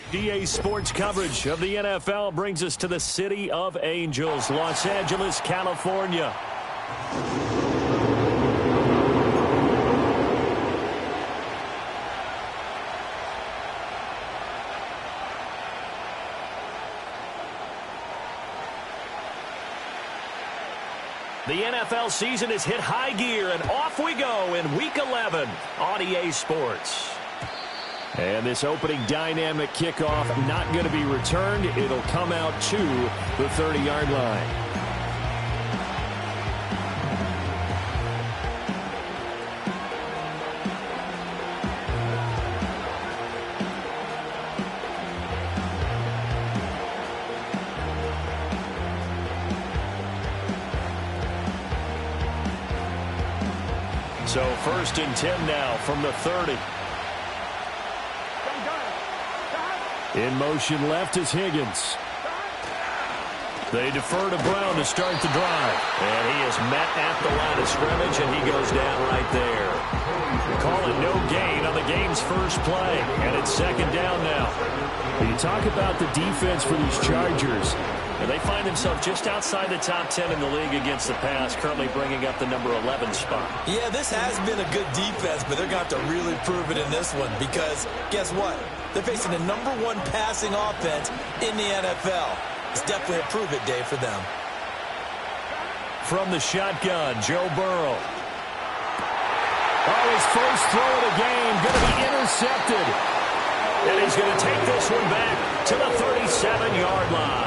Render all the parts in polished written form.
DA Sports coverage of the NFL brings us to the City of Angels, Los Angeles, California. The NFL season has hit high gear, and off we go in Week 11 on EA Sports. And this opening dynamic kickoff not going to be returned. It'll come out to the 30-yard line. So 1st and 10 now from the 30. In motion left is Higgins. They defer to Brown to start the drive. And he is met at the line of scrimmage, and he goes down right there. Call it no gain on the game's first play. And it's 2nd down now. You talk about the defense for these Chargers. And they find themselves just outside the top 10 in the league against the pass, currently bringing up the number 11 spot. Yeah, this has been a good defense, but they're going to have to really prove it in this one because guess what? They're facing the number 1 passing offense in the NFL. It's definitely a prove-it day for them. From the shotgun, Joe Burrow. Oh, his first throw of the game going to be intercepted. And he's going to take this one back to the 37-yard line.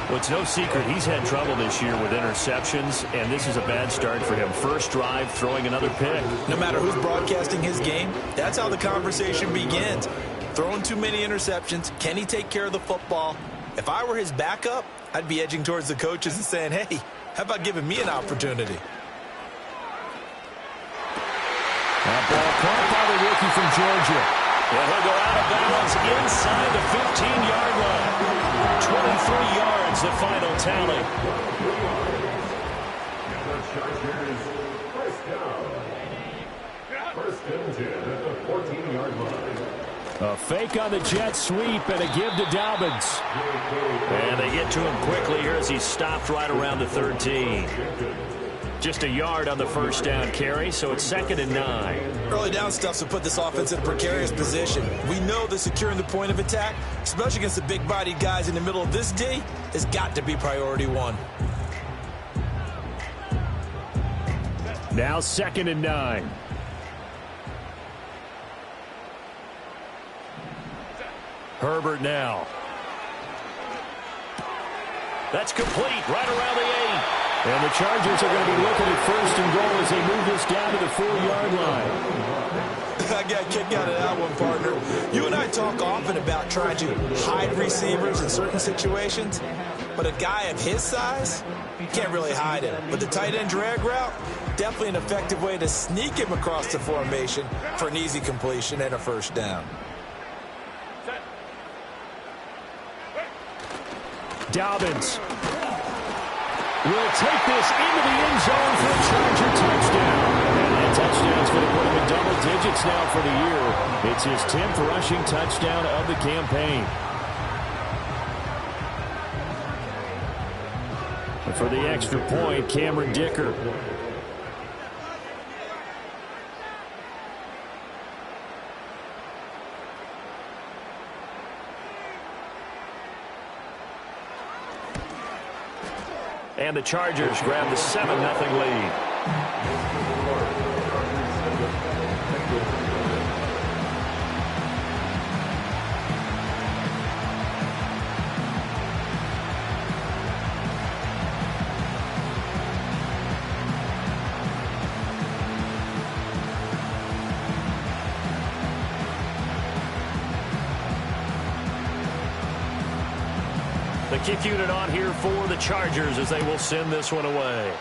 Well, it's no secret he's had trouble this year with interceptions, and this is a bad start for him. First drive, throwing another pick. No matter who's broadcasting his game, that's how the conversation begins. Throwing too many interceptions, can he take care of the football? If I were his backup, I'd be edging towards the coaches and saying, hey, how about giving me an opportunity? That ball caught by the rookie from Georgia. And he'll go out of bounds inside the 15-yard line. 23 yards, the final tally. The Chargers, first down. First and 10 at the 14-yard line. A fake on the jet sweep and a give to Dobbins. And they get to him quickly here as he's stopped right around the 13. Just a yard on the first down carry, so it's 2nd and 9. Early down stuff to put this offense in a precarious position. We know that securing the point of attack, especially against the big-bodied guys in the middle of this D, has got to be priority 1. Now 2nd and 9. Herbert now. That's complete right around the 8. And the Chargers are going to be looking at 1st and goal as they move this down to the 4-yard line. I got a kick out of that one, partner. You and I talk often about trying to hide receivers in certain situations, but a guy of his size, you can't really hide him. But the tight end drag route, definitely an effective way to sneak him across the formation for an easy completion and a first down. Dobbins will take this into the end zone for a Charger touchdown. And that touchdown's going to put him in double digits now for the year. It's his 10th rushing touchdown of the campaign. And for the extra point, Cameron Dicker. And the Chargers grab the 7-0 lead. The kick unit on here for the Chargers as they will send this one away.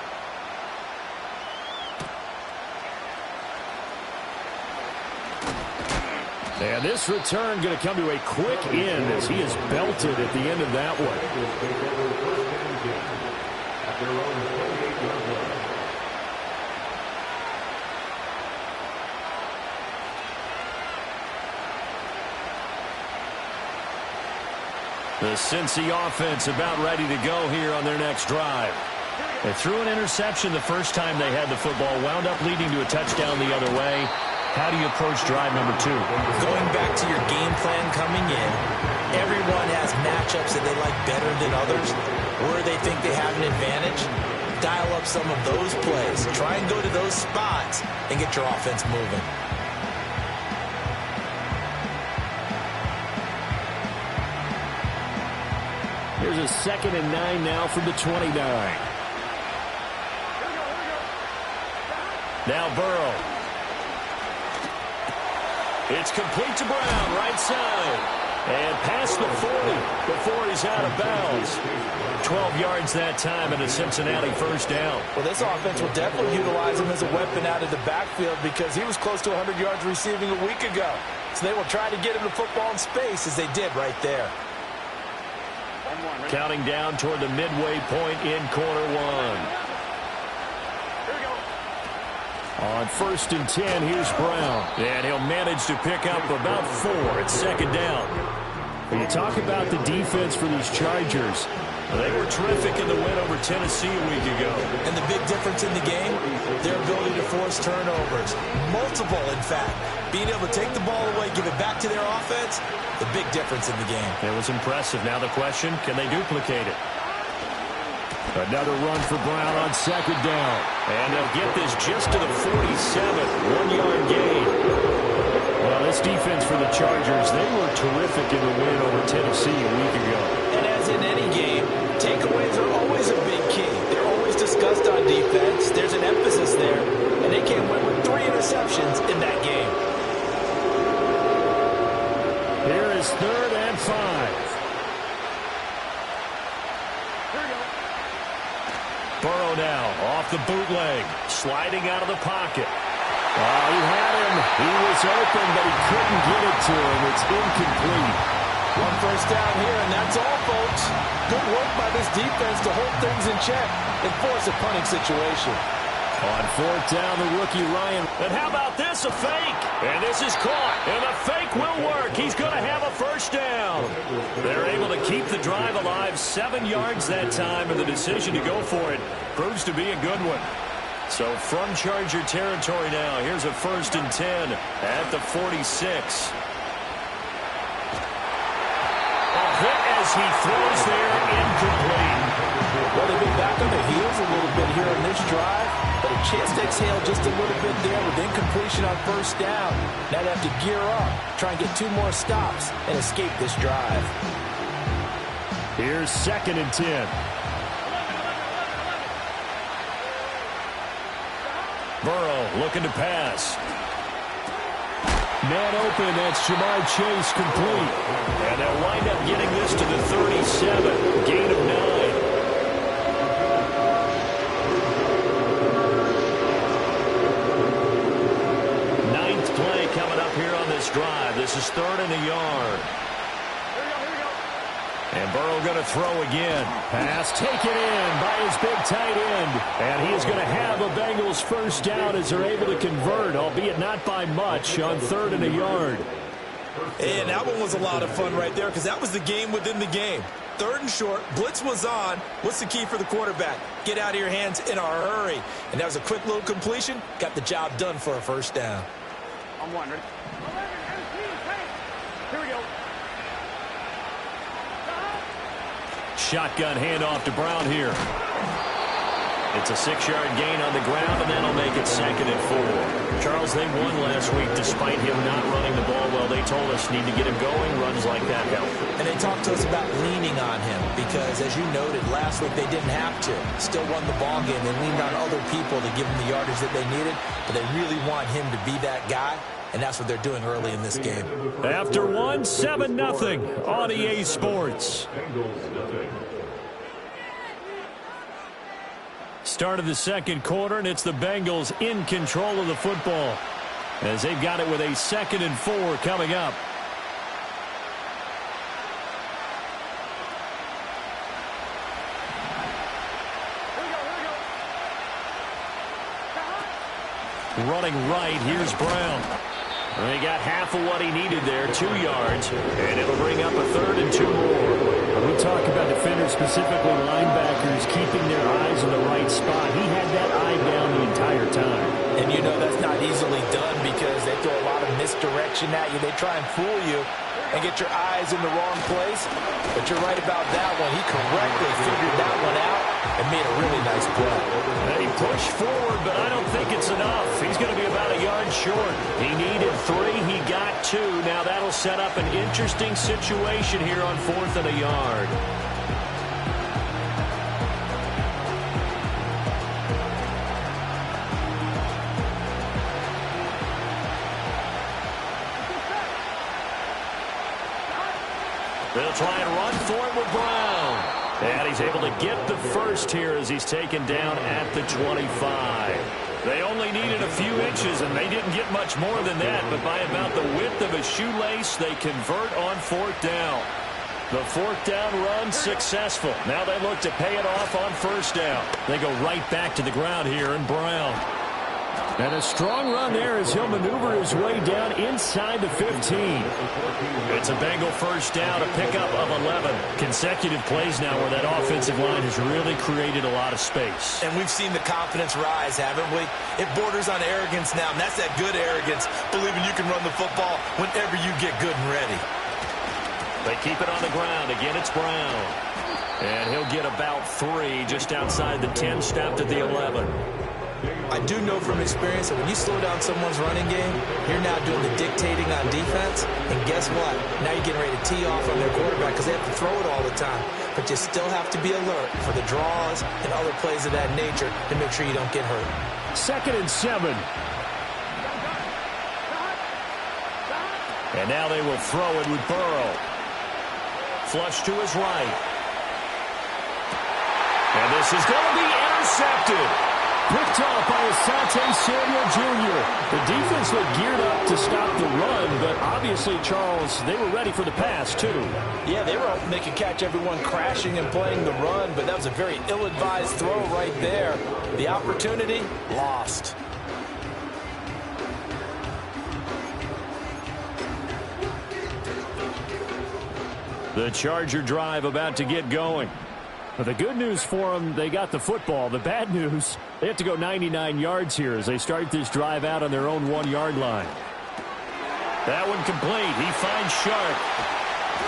And this return going to come to a quick end as he is belted at the end of that one. The Cincy offense about ready to go here on their next drive. They threw an interception the first time they had the football, wound up leading to a touchdown the other way. How do you approach drive number 2? Going back to your game plan coming in, everyone has matchups that they like better than others, where they think they have an advantage. Dial up some of those plays. Try and go to those spots and get your offense moving. Here's a 2nd and 9 now from the 29. Now Burrow. It's complete to Brown, right side. And past the 40 before he's out of bounds. 12 yards that time and a Cincinnati first down. Well, this offense will definitely utilize him as a weapon out of the backfield because he was close to 100 yards receiving a week ago. So they will try to get him the football in space as they did right there. Counting down toward the midway point in quarter 1. On 1st and 10, here's Brown. And he'll manage to pick up about 4 at 2nd down. When you talk about the defense for these Chargers, they were terrific in the win over Tennessee a week ago. And the big difference in the game, their ability to force turnovers. Multiple, in fact. Being able to take the ball away, give it back to their offense, the big difference in the game. It was impressive. Now the question, can they duplicate it? Another run for Brown on 2nd down. And they'll get this just to the 47. 1-yard gain. Well, this defense for the Chargers, they were terrific in the win over Tennessee a week ago. And as in any game, takeaways are always a big key. They're always discussed on defense. There's an emphasis there. And they came away with 3 interceptions in that game. Here is 3rd and 5. Burrow now off the bootleg, sliding out of the pocket. He had him. He was open, but he couldn't get it to him. It's incomplete. 1 first down here, and that's all, folks. Good work by this defense to hold things in check and force a punting situation. On 4th down, the rookie Ryan. And how about this, a fake? And this is caught, and the fake will work. He's going to have a first down. They're able to keep the drive alive, 7 yards that time, and the decision to go for it proves to be a good one. So from Charger territory now, here's a 1st and 10 at the 46. A hit as he throws there, incomplete. Well, they've been back on their heels a little bit here on this drive, but a chance to exhale just a little bit there with incompletion on 1st down. Now they have to gear up, try and get 2 more stops, and escape this drive. Here's 2nd and 10. Burrow looking to pass. Man open, that's Jamar Chase complete. And they'll wind up getting this to the 37, gain of 9. Coming up here on this drive. This is 3rd and a yard. And Burrow going to throw again. Pass taken in by his big tight end. And he is going to have a Bengals first down as they're able to convert, albeit not by much, on 3rd and a yard. And that one was a lot of fun right there because that was the game within the game. 3rd and short, blitz was on. What's the key for the quarterback? Get out of your hands in a hurry. And that was a quick little completion. Got the job done for a first down. I'm one, ready? Here we go. Shotgun handoff to Brown here. It's a 6-yard gain on the ground, and that'll make it 2nd and 4. Charles, they won last week despite him not running the ball well. They told us need to get him going. Runs like that help. And they talked to us about leaning on him because, as you noted, last week they didn't have to. Still won the ball game. They leaned on other people to give them the yardage that they needed, but they really want him to be that guy. and that's what they're doing early in this game. After one, 7-0 on EA Sports. Start of the second quarter, and it's the Bengals in control of the football as they've got it with a 2nd and 4 coming up. Running right, here's Brown. He got half of what he needed there, 2 yards, and it'll bring up a 3rd and 2 more. When we talk about defenders, specifically linebackers, keeping their eyes in the right spot, he had that eye down the entire time. And you know that's not easily done because they throw a lot of misdirection at you. They try and fool you and get your eyes in the wrong place. But you're right about that one. He correctly figured that one out and made a really nice play. He pushed forward, but I don't think it's enough. He's going to be about a yard short. He needed 3. He got 2. Now that'll set up an interesting situation here on 4th and a yard. They'll try and run for it with Brown. And he's able to get the first here as he's taken down at the 25. They only needed a few inches, and they didn't get much more than that. But by about the width of a shoelace, they convert on 4th down. The 4th down run successful. Now they look to pay it off on 1st down. They go right back to the ground here, and Brown. And a strong run there as he'll maneuver his way down inside the 15. It's a Bengal 1st down, a pickup of 11. Consecutive plays now where that offensive line has really created a lot of space. And we've seen the confidence rise, haven't we? It borders on arrogance now, and that's that good arrogance, believing you can run the football whenever you get good and ready. They keep it on the ground. Again, it's Brown. And he'll get about 3 just outside the 10, stopped at the 11. I do know from experience that when you slow down someone's running game, you're now doing the dictating on defense. And guess what? Now you're getting ready to tee off on their quarterback because they have to throw it all the time. But you still have to be alert for the draws and other plays of that nature to make sure you don't get hurt. 2nd and 7. And now they will throw it with Burrow. Flush to his right. And this is going to be intercepted. Picked off by Asante Samuel Jr. The defense looked geared up to stop the run, but obviously, Charles, they were ready for the pass, too. Yeah, they were hoping they could catch everyone crashing and playing the run, but that was a very ill-advised throw right there. The opportunity, lost. The Charger drive about to get going. Well, the good news for them, they got the football. The bad news, they have to go 99 yards here as they start this drive out on their own 1-yard line. That one complete. He finds Sharp.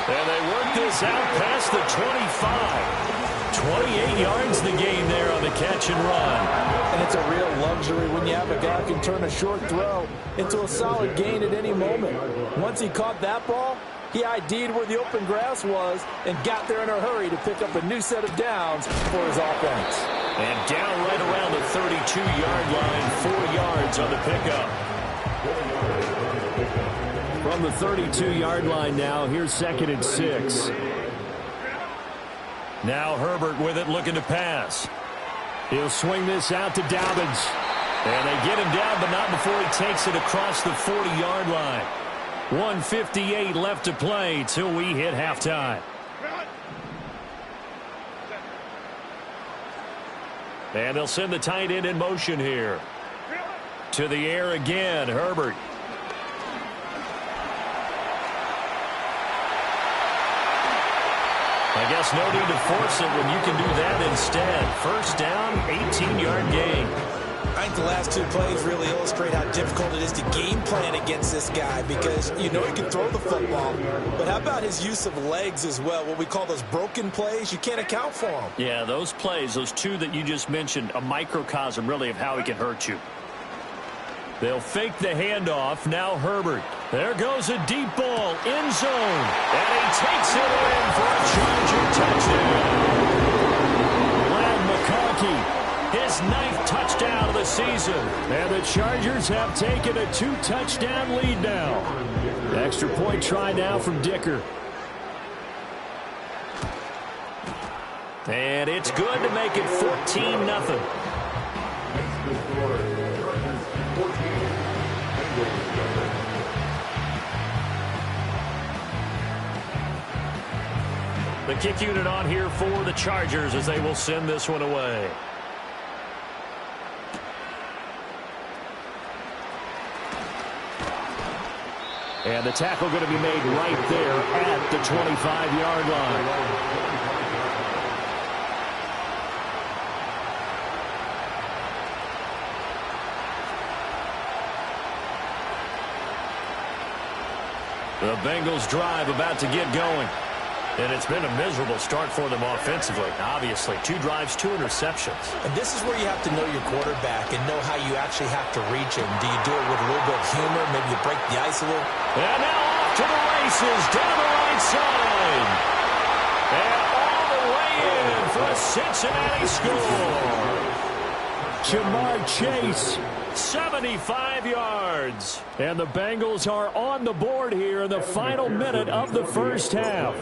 And they work this out past the 25. 28 yards the gain there on the catch and run. And it's a real luxury when you have a guy who can turn a short throw into a solid gain at any moment. Once he caught that ball, he ID'd where the open grass was and got there in a hurry to pick up a new set of downs for his offense. And down right around the 32-yard line, 4 yards on the pickup. From the 32-yard line now, here's 2nd and 6. Now Herbert with it, looking to pass. He'll swing this out to Dobbins. And they get him down, but not before he takes it across the 40-yard line. 1:58 left to play till we hit halftime. And they'll send the tight end in motion here. To the air again, Herbert. I guess no need to force it when you can do that instead. 1st down, 18-yard gain. I think the last 2 plays really illustrate how difficult it is to game plan against this guy because you know he can throw the football, but how about his use of legs as well, what we call those broken plays? You can't account for them. Yeah, those plays, those 2 that you just mentioned, a microcosm really of how he can hurt you. They'll fake the handoff. Now Herbert. There goes a deep ball, end zone, and he takes it in for a Charger touchdown. Glad McConkey. His 9th touchdown of the season. And the Chargers have taken a 2-touchdown lead now. Extra point try now from Dicker. And it's good to make it 14-0. The kick unit on here for the Chargers as they will send this one away. And the tackle going to be made right there at the 25-yard line. The Bengals drive about to get going. And it's been a miserable start for them offensively. Obviously, 2 drives, 2 interceptions. And this is where you have to know your quarterback and know how you actually have to reach him. Do you do it with a little bit of humor? Maybe you break the ice a little? And now off to the races, down the right side. And all the way in for a Cincinnati score. Jamar Chase. 75 yards. And the Bengals are on the board here in the final minute of the first half.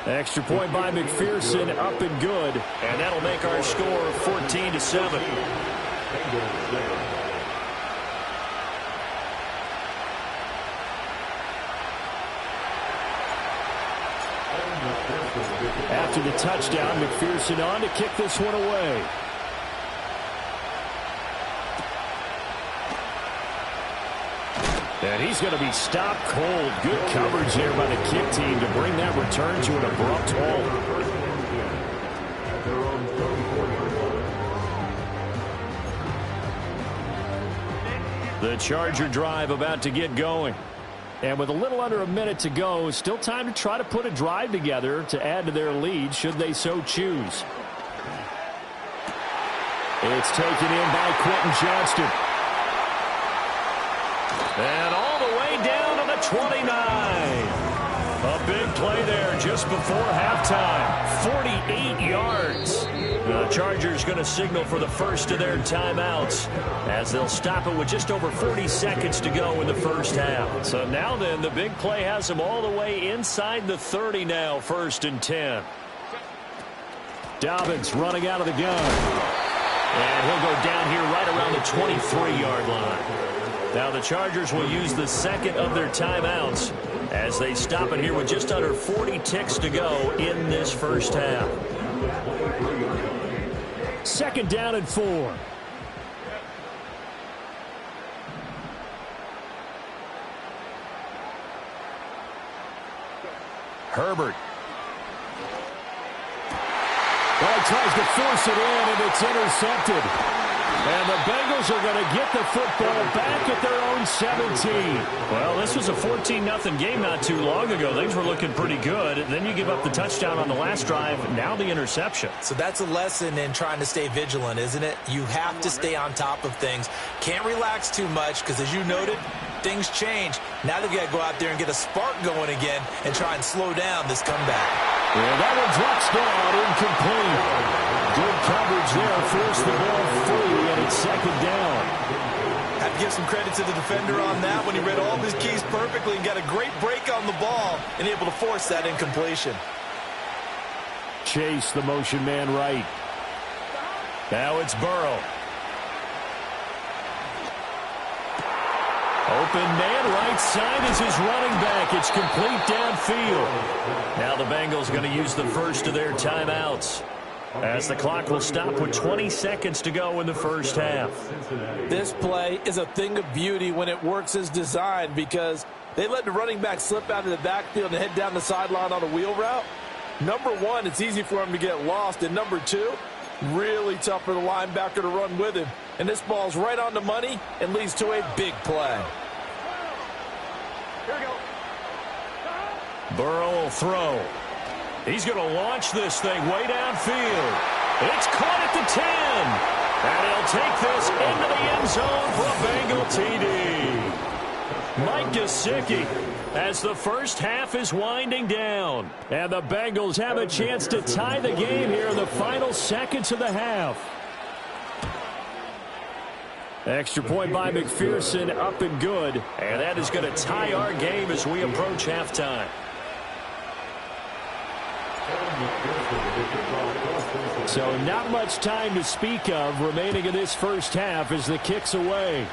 Extra point by McPherson, up and good. And that'll make our score 14-7. After the touchdown, McPherson on to kick this one away. And he's going to be stopped cold. Good coverage there by the kick team to bring that return to an abrupt halt. The Charger drive about to get going. And with a little under a minute to go, still time to try to put a drive together to add to their lead should they so choose. It's taken in by Quentin Johnston. And all the way down to the 29. A big play there just before halftime. 48 yards. The Chargers going to signal for the first of their timeouts as they'll stop it with just over 40 seconds to go in the first half. So now then, the big play has them all the way inside the 30 now, 1st and 10. Dobbins running out of the gun. And he'll go down here right around the 23-yard line. Now the Chargers will use the second of their timeouts as they stop it here with just under 40 ticks to go in this first half. 2nd down and 4. Herbert. Well, he tries to force it in, and it's intercepted. And the Bengals are going to get the football back at their own 17. Well, this was a 14-0 game not too long ago. Things were looking pretty good. And then you give up the touchdown on the last drive. Now the interception. So that's a lesson in trying to stay vigilant, isn't it? You have to stay on top of things. Can't relax too much because, as you noted, things change. Now they've got to go out there and get a spark going again and try and slow down this comeback. And that one drops down, incomplete. Good coverage there, forced the ball free, and it's 2nd down. Have to give some credit to the defender on that when he read all of his keys perfectly and got a great break on the ball and able to force that incompletion. Chase, the motion man right. Now it's Burrow. Open man right side is his running back. It's complete downfield. Now the Bengals going to use the first of their timeouts as the clock will stop with 20 seconds to go in the first half. This play is a thing of beauty when it works as designed because they let the running back slip out of the backfield and head down the sideline on a wheel route. Number one, it's easy for him to get lost. And number two, really tough for the linebacker to run with him. And this ball's right on the money and leads to a big play. Here we go. Burrow will throw. He's going to launch this thing way downfield. It's caught at the 10. And he'll take this into the end zone for a Bengal TD. Mike Gesicki, as the first half is winding down. And the Bengals have a chance to tie the game here in the final seconds of the half. Extra point by McPherson, up and good. And that is going to tie our game as we approach halftime. So not much time to speak of remaining in this first half as the kick's away.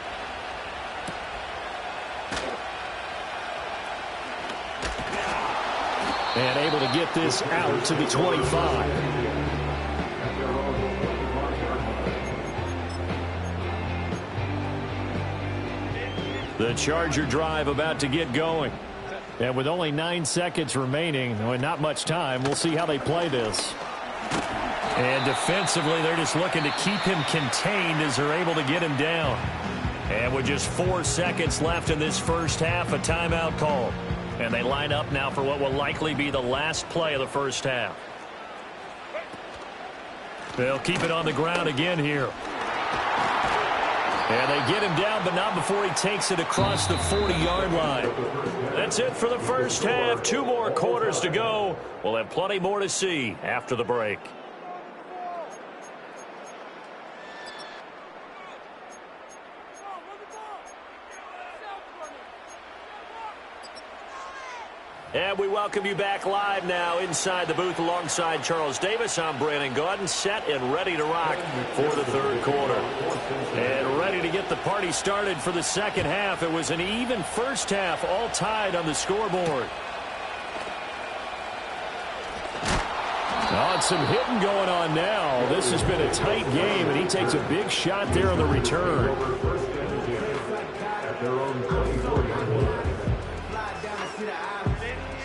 And able to get this out to the 25. The Charger drive about to get going. And with only 9 seconds remaining, and not much time, we'll see how they play this. And defensively, they're just looking to keep him contained as they're able to get him down. And with just 4 seconds left in this first half, a timeout call. And they line up now for what will likely be the last play of the first half. They'll keep it on the ground again here. And they get him down, but not before he takes it across the 40-yard line. That's it for the first half. 2 more quarters to go. We'll have plenty more to see after the break. And we welcome you back live now inside the booth alongside Charles Davis. I'm Brandon Gaudin, set and ready to rock for the third quarter. And ready to get the party started for the second half. It was an even first half, all tied on the scoreboard. Oh, and some hitting going on now. This has been a tight game, and he takes a big shot there on the return.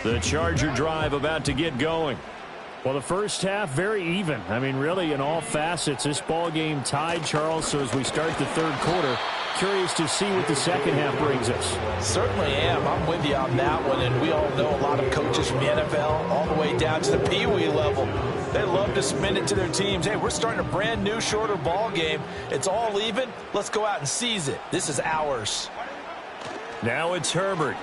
The Charger drive about to get going. Well, the first half, very even. I mean, really, in all facets, this ball game tied, Charles. So as we start the third quarter, curious to see what the second half brings us. Certainly am. I'm with you on that one. And we all know a lot of coaches from the NFL all the way down to the Pee Wee level. They love to spin it to their teams. Hey, we're starting a brand new, shorter ball game. It's all even. Let's go out and seize it. This is ours. Now it's Herbert.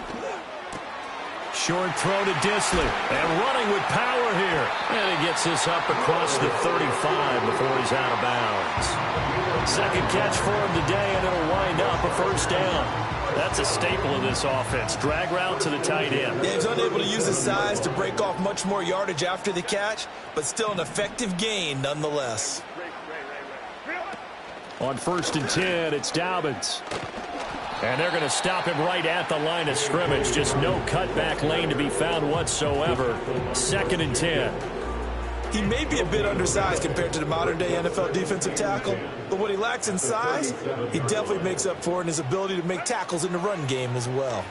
Short throw to Disley. And running with power here. And he gets this up across the 35 before he's out of bounds. Second catch for him today, and it'll wind up a first down. That's a staple of this offense. Drag route to the tight end. Yeah, he's unable to use his size to break off much more yardage after the catch, but still an effective gain nonetheless. On 1st and 10, it's Dobbins. And they're going to stop him right at the line of scrimmage. Just no cutback lane to be found whatsoever. 2nd and 10. He may be a bit undersized compared to the modern-day NFL defensive tackle, but what he lacks in size, he definitely makes up for in his ability to make tackles in the run game as well.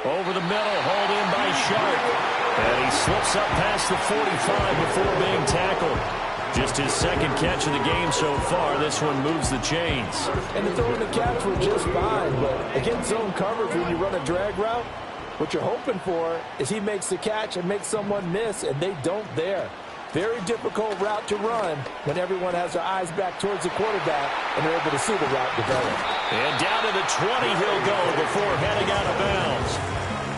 Over the middle, hauled in by Sharp. And he slips up past the 45 before being tackled. Just his second catch of the game so far. This one moves the chains. And the throw and the catch were just fine, but against zone coverage when you run a drag route, what you're hoping for is he makes the catch and makes someone miss, and they don't there. Very difficult route to run when everyone has their eyes back towards the quarterback and they're able to see the route develop. And down to the 20 he'll go before heading out of bounds.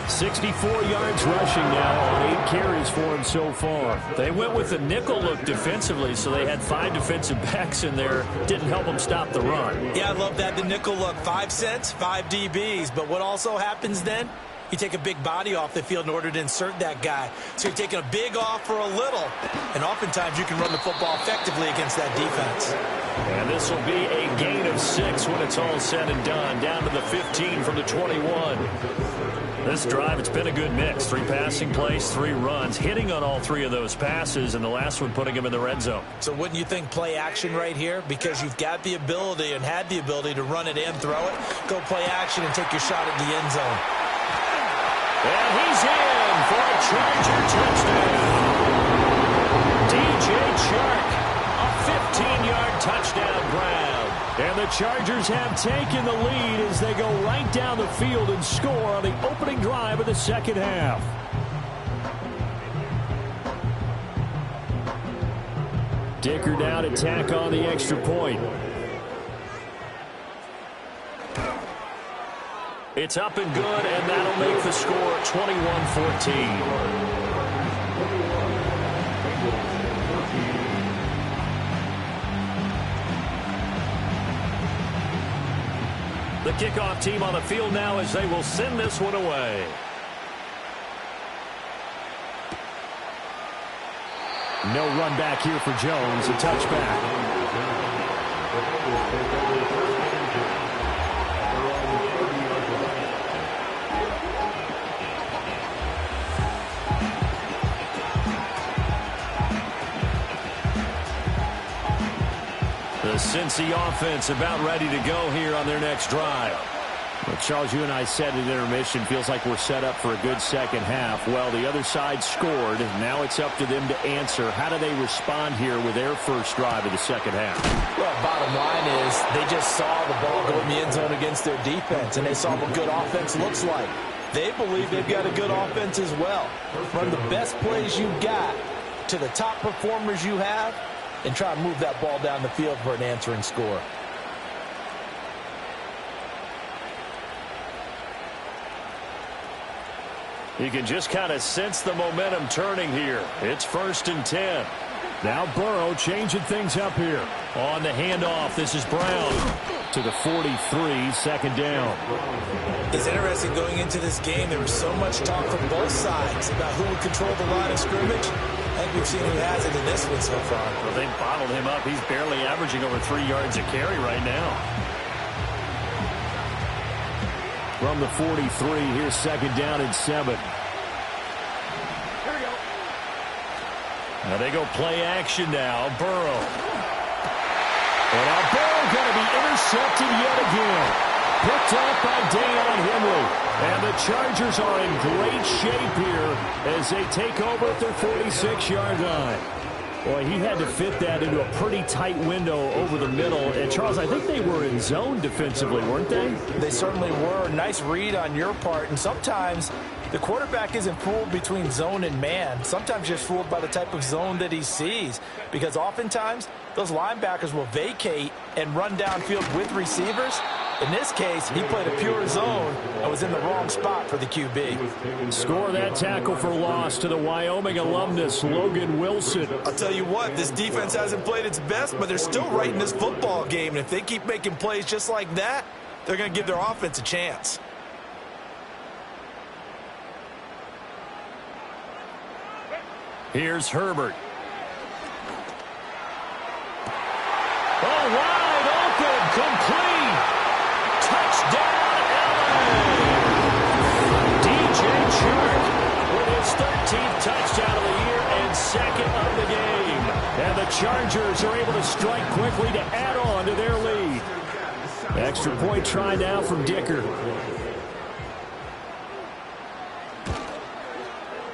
64 yards rushing now on 8 carries for him so far. They went with the nickel look defensively, so they had 5 defensive backs in there. Didn't help them stop the run. Yeah, I love that, the nickel look. 5 cents, 5 DBs. But what also happens then? You take a big body off the field in order to insert that guy. So you're taking a big off for a little. And oftentimes you can run the football effectively against that defense. And this will be a gain of 6 when it's all said and done. Down to the 15 from the 21. This drive, it's been a good mix. 3 passing plays, 3 runs, hitting on all 3 of those passes, and the last one putting him in the red zone. So wouldn't you think play action right here? Because you've got the ability and had the ability to run it and throw it. Go play action and take your shot at the end zone. And he's in for a Charger touchdown. DJ Chark, a 15-yard touchdown grab. And the Chargers have taken the lead as they go right down the field and score on the opening drive of the second half. Dicker down to tack on the extra point. It's up and good, and that'll make the score 21-14. The kickoff team on the field now as they will send this one away. No run back here for Jones. A touchback. The Cincy offense about ready to go here on their next drive. Well, Charles, you and I said at intermission, feels like we're set up for a good second half. Well, the other side scored. Now it's up to them to answer. How do they respond here with their first drive of the second half? Well, bottom line is they just saw the ball go in the end zone against their defense, and they saw what good offense looks like. They believe they've got a good offense as well. Run the best plays you got to the top performers you have, and try to move that ball down the field for an answering score. You can just kind of sense the momentum turning here. It's 1st and 10. Now Burrow changing things up here. On the handoff, this is Brown. To the 43, second down. It's interesting going into this game. There was so much talk from both sides about who would control the line of scrimmage. I think we've seen who has it in this one so far. Well, they bottled him up. He's barely averaging over 3 yards a carry right now. From the 43, here's second down and 7. Here we go. Now they go play action now. Burrow. And now Burrow going to be intercepted yet again. Picked up by Deion Henry. And the Chargers are in great shape here as they take over at their 46-yard line. Boy, he had to fit that into a pretty tight window over the middle. And, Charles, I think they were in zone defensively, weren't they? They certainly were. Nice read on your part. And sometimes the quarterback isn't fooled between zone and man. Sometimes just fooled by the type of zone that he sees. Because oftentimes those linebackers will vacate and run downfield with receivers. In this case, he played a pure zone and was in the wrong spot for the QB. Score that tackle for loss to the Wyoming alumnus, Logan Wilson. I'll tell you what, this defense hasn't played its best, but they're still right in this football game. And if they keep making plays just like that, they're going to give their offense a chance. Here's Herbert. Oh, wide open, complete. Touchdown, LA. DJ Chark with his 13th touchdown of the year and second of the game. And the Chargers are able to strike quickly to add on to their lead. Extra point try now from Dicker.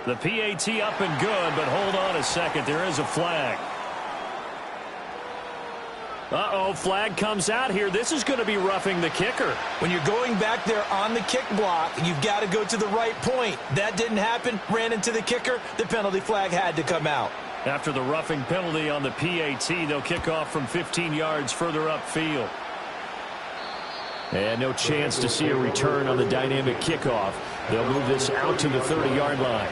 The PAT up and good, but hold on a second. There is a flag. Uh-oh, flag comes out here. This is going to be roughing the kicker. When you're going back there on the kick block, you've got to go to the right point. That didn't happen. Ran into the kicker. The penalty flag had to come out. After the roughing penalty on the PAT, they'll kick off from 15 yards further upfield. And no chance to see a return on the dynamic kickoff. They'll move this out to the 30-yard line.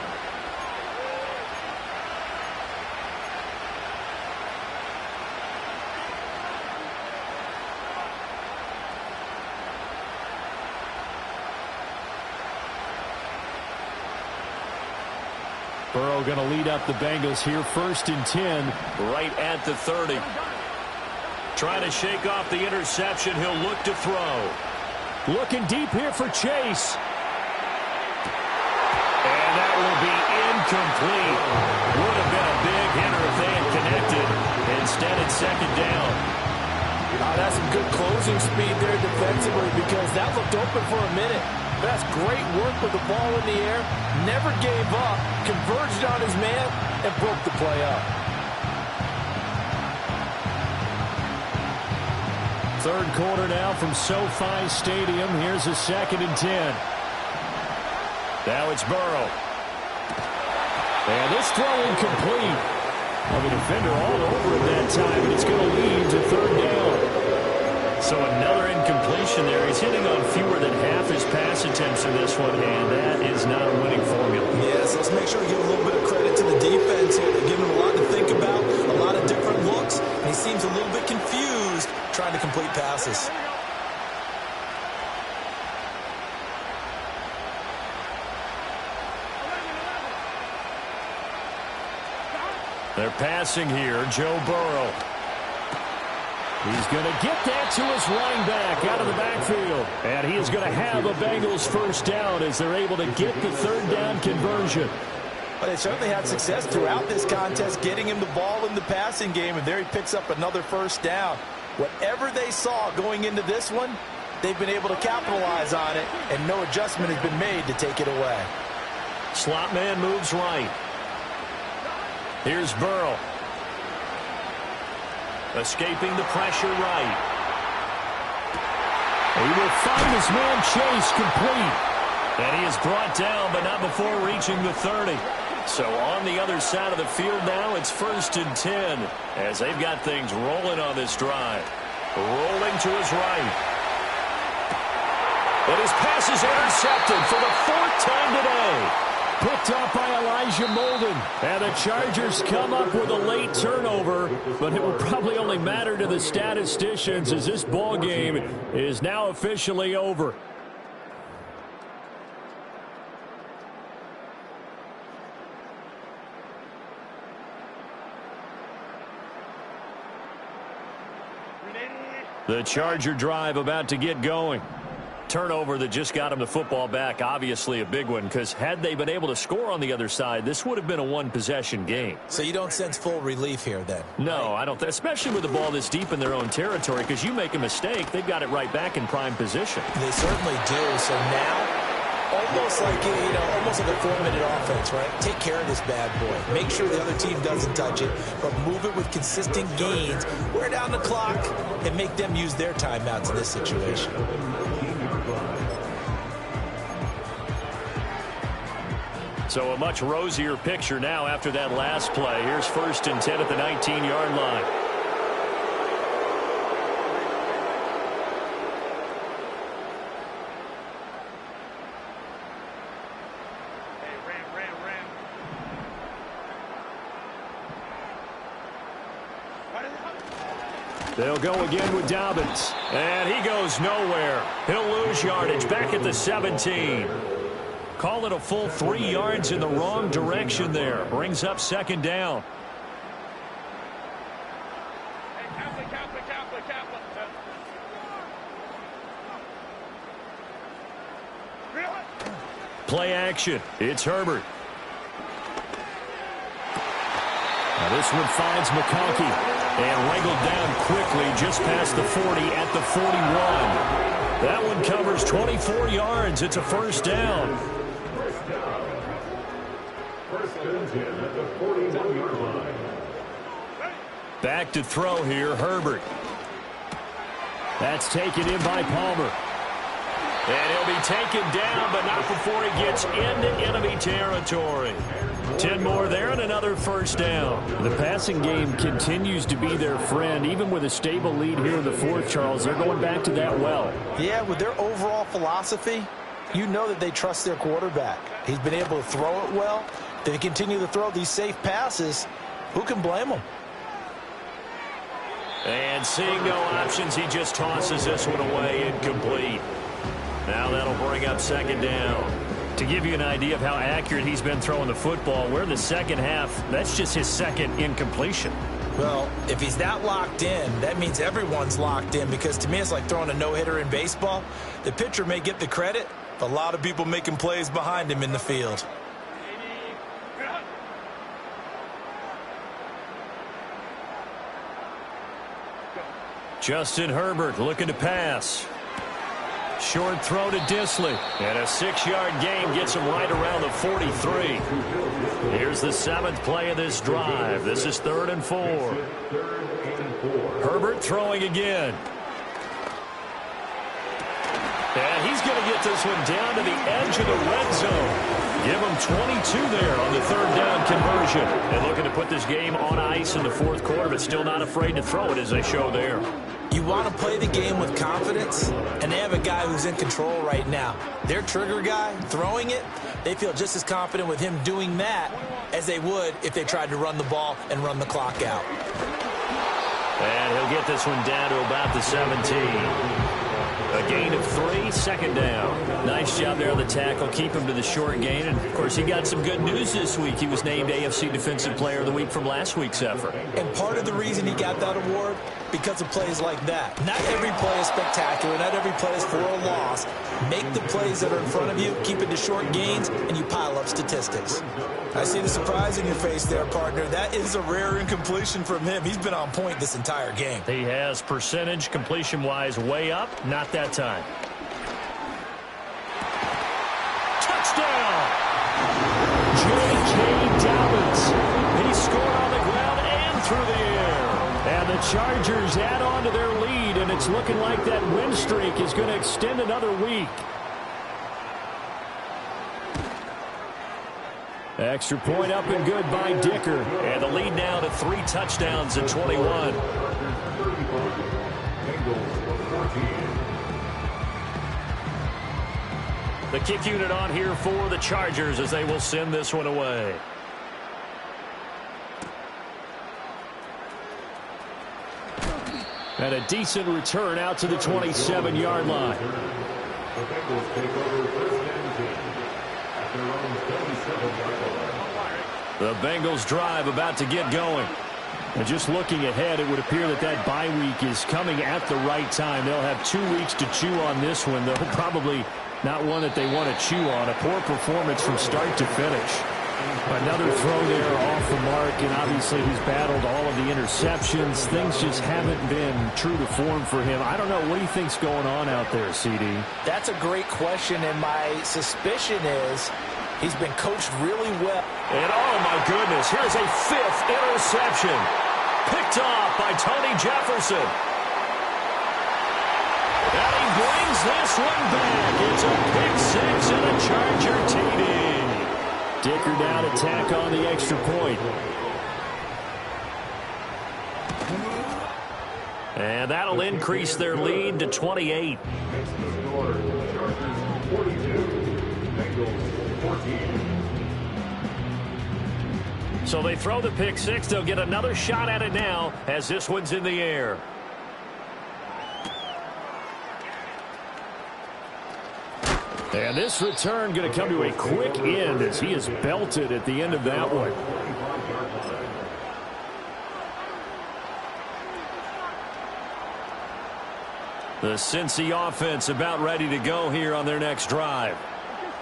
Burrow going to lead up the Bengals here, 1st and 10. Right at the 30. Trying to shake off the interception. He'll look to throw. Looking deep here for Chase. And that will be incomplete. Would have been a big hitter if they had connected. Instead, it's second down. That's some good closing speed there defensively because that looked open for a minute. That's great work with the ball in the air. Never gave up. Converged on his man and broke the play up. Third quarter now from SoFi Stadium. Here's a 2nd and 10. Now it's Burrow. And this throw incomplete. Well, the defender all over it that time, and it's going to lead to 3rd down. So another incompletion there. He's hitting on fewer than half his pass attempts in this one, and that is not a winning formula. Yes, let's make sure we give a little bit of credit to the defense here. They're giving him a lot to think about, a lot of different looks, and he seems a little bit confused trying to complete passes. They're passing here, Joe Burrow. He's going to get that to his running back out of the backfield. And he is going to have a Bengals first down as they're able to get the third down conversion. But they certainly had success throughout this contest, getting him the ball in the passing game, and there he picks up another first down. Whatever they saw going into this one, they've been able to capitalize on it, and no adjustment has been made to take it away. Slot man moves right. Here's Burrow. Escaping the pressure right. He will find his man Chase complete. And he is brought down, but not before reaching the 30. So on the other side of the field now, it's 1st and 10 as they've got things rolling on this drive. Rolling to his right. And his pass is intercepted for the 4th time today. Picked up by Elijah Molden. And the Chargers come up with a late turnover, but it will probably only matter to the statisticians as this ball game is now officially over. The Charger drive about to get going. Turnover that just got him the football back, obviously a big one, because had they been able to score on the other side, this would have been a one-possession game. So you don't sense full relief here then? No, I don't, especially with the ball this deep in their own territory, because you make a mistake, they've got it right back in prime position. They certainly do. So now, almost like almost like a 4-minute offense, right? Take care of this bad boy. Make sure the other team doesn't touch it, but move it with consistent gains. Wear down the clock and make them use their timeouts in this situation. So a much rosier picture now after that last play. Here's 1st and 10 at the 19-yard line. They'll go again with Dobbins. And he goes nowhere. He'll lose yardage back at the 17. Call it a full 3 yards in the wrong direction there. Brings up 2nd down. Play action. It's Herbert. Now this one finds McConkey. And wrangled down quickly just past the 40 at the 41. That one covers 24 yards. It's a first down. First and 10 at the 41-yard line. Back to throw here, Herbert. That's taken in by Palmer. And he'll be taken down, but not before he gets into enemy territory. 10 more there and another first down. The passing game continues to be their friend. Even with a stable lead here in the 4th, Charles, they're going back to that well. Yeah, with their overall philosophy, you know that they trust their quarterback. He's been able to throw it well. They continue to throw these safe passes. Who can blame them? And seeing no options, he just tosses this one away, incomplete. Now that'll bring up 2nd down. To give you an idea of how accurate he's been throwing the football, we're in the second half. That's just his 2nd incompletion. Well, if he's that locked in, that means everyone's locked in, because to me it's like throwing a no-hitter in baseball. The pitcher may get the credit, but a lot of people making plays behind him in the field. Justin Herbert looking to pass. Short throw to Disley. And a 6-yard gain gets him right around the 43. Here's the 7th play of this drive. This is 3rd and 4. Herbert throwing again. And he's going to get this one down to the edge of the red zone. Give him 22 there on the 3rd down conversion. And looking to put this game on ice in the 4th quarter, but still not afraid to throw it as they show there. You want to play the game with confidence, and they have a guy who's in control right now. Their trigger guy, throwing it, they feel just as confident with him doing that as they would if they tried to run the ball and run the clock out. And he'll get this one down to about the 17. A gain of 3, second down. Nice job there on the tackle. Keep him to the short gain. And, of course, he got some good news this week. He was named AFC Defensive Player of the Week from last week's effort. And part of the reason he got that award, because of plays like that. Not every play is spectacular. Not every play is for a loss. Make the plays that are in front of you, keep it to short gains, and you pile up statistics. I see the surprise in your face there, partner. That is a rare incompletion from him. He's been on point this entire game. He has percentage completion-wise way up. Not that time. Touchdown! J.K. Dobbins. He scored on the ground and through the air. And the Chargers add on to their lead, and it's looking like that win streak is going to extend another week. Extra point up and good by Dicker. And the lead now to 3 touchdowns at 21. The kick unit on here for the Chargers as they will send this one away. And a decent return out to the 27-yard line. The Bengals take over first and 10 at their own 27-yard line. The Bengals drive about to get going. And just looking ahead, it would appear that that bye week is coming at the right time. They'll have 2 weeks to chew on this one, though probably not one that they want to chew on. A poor performance from start to finish. Another throw there off the mark, and obviously he's battled all of the interceptions. Things just haven't been true to form for him. I don't know. What do you think's going on out there, CD? That's a great question, and my suspicion is he's been coached really well. And oh my goodness, here's a 5th interception. Picked off by Tony Jefferson. And he brings this one back. It's a pick 6 and a Charger TD. Dicker down to tack on the extra point. And that'll increase their lead to 28. Next to score, Chargers 42, Bengals 14. So they throw the pick 6. They'll get another shot at it now as this one's in the air. And this return going to come to a quick end as he is belted at the end of that one. The Cincy offense about ready to go here on their next drive.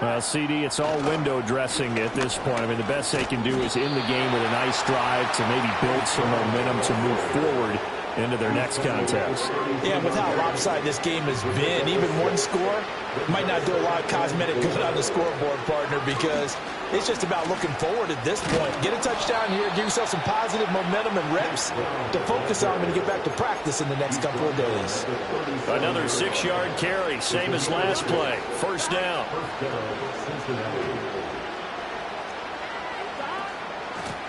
Well, CD, it's all window dressing at this point. I mean, the best they can do is in the game with a nice drive to maybe build some momentum to move forward into their next contest. Yeah, with how lopsided this game has been, even one score might not do a lot of cosmetic good on the scoreboard, partner, because it's just about looking forward at this point. Get a touchdown here, give yourself some positive momentum and reps to focus on and get back to practice in the next couple of days. Another 6-yard carry, same as last play. First down.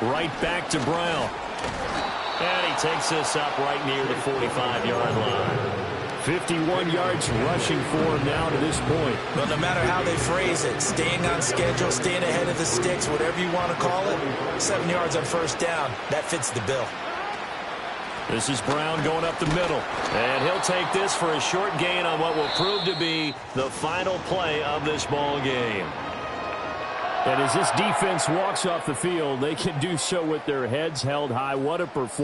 Right back to Brown. And he takes this up right near the 45-yard line. 51 yards rushing for him now to this point. Well, no matter how they phrase it, staying on schedule, staying ahead of the sticks, whatever you want to call it, 7 yards on first down, that fits the bill. This is Brown going up the middle. And he'll take this for a short gain on what will prove to be the final play of this ball game. And as this defense walks off the field, they can do so with their heads held high. What a performance.